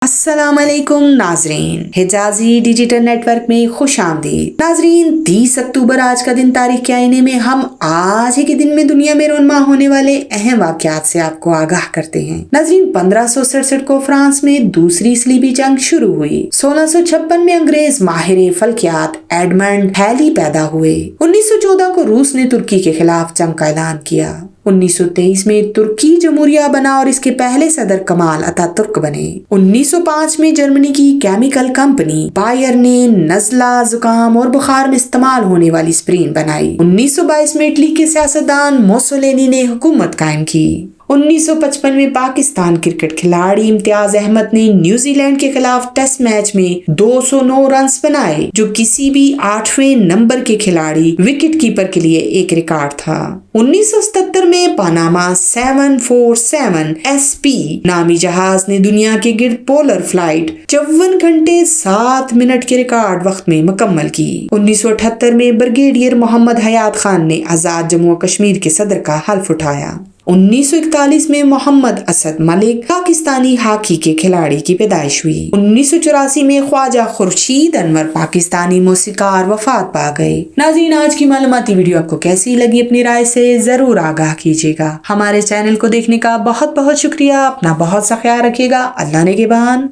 السلام علیکم ناظرین، حجازی ڈیجیٹل نیٹ ورک میں خوش آمدید۔ ناظرین، 30 اکتوبر آج کا دن تاریخ کے آئینے میں ہم آج ہی کے دن میں دنیا میں رونما ہونے والے اہم واقعات سے آپ کو آگاہ کرتے ہیں۔ ناظرین، 1567 کو فرانس میں دوسری صلیبی جنگ شروع ہوئی۔ 1656 میں انگریز ماہر فلکیات ایڈمنڈ ہیلی پیدا ہوئے۔ 1914 کو روس نے ترکی کے خلاف جنگ کا اعلان کیا۔ 1923 میں ترکی جمہوریہ بنا اور اس کے پہلے صدر کمال اتا ترک بنے۔ 1905 میں جرمنی کی کیمیکل کمپنی بائر نے نزلہ، زکام اور بخار میں استعمال ہونے والی اسپرین بنائی۔ 1922 میں اٹلی کے سیاستدان موسولینی نے حکومت قائم کی۔ 1955 میں پاکستان کرکٹ کھلاڑی امتیاز احمد نے نیوزی لینڈ کے خلاف ٹیسٹ میچ میں 209 رنز بنائے، جو کسی بھی 8ویں نمبر کے کھلاڑی وکٹ کیپر کے لیے ایک ریکارڈ تھا۔ 1977 میں پاناما 747 SP نامی جہاز نے دنیا کے گرد پولر فلائٹ 54 گھنٹے 7 منٹ کے ریکارڈ وقت میں مکمل کی۔ 1978 میں بریگیڈیئر محمد حیات خان نے آزاد جموں و کشمیر کے صدر کا حلف اٹھایا۔ 1941 میں محمد اسد ملک پاکستانی ہاکی کے کھلاڑی کی پیدائش ہوئی۔ 1984 میں خواجہ خورشید انور پاکستانی موسیقار وفات پا گئے۔ ناظرین، آج کی معلوماتی ویڈیو آپ کو کیسی لگی؟ اپنی رائے سے ضرور آگاہ کیجیے گا۔ ہمارے چینل کو دیکھنے کا بہت بہت شکریہ۔ اپنا بہت سا خیال رکھیے گا۔ اللہ نگہبان۔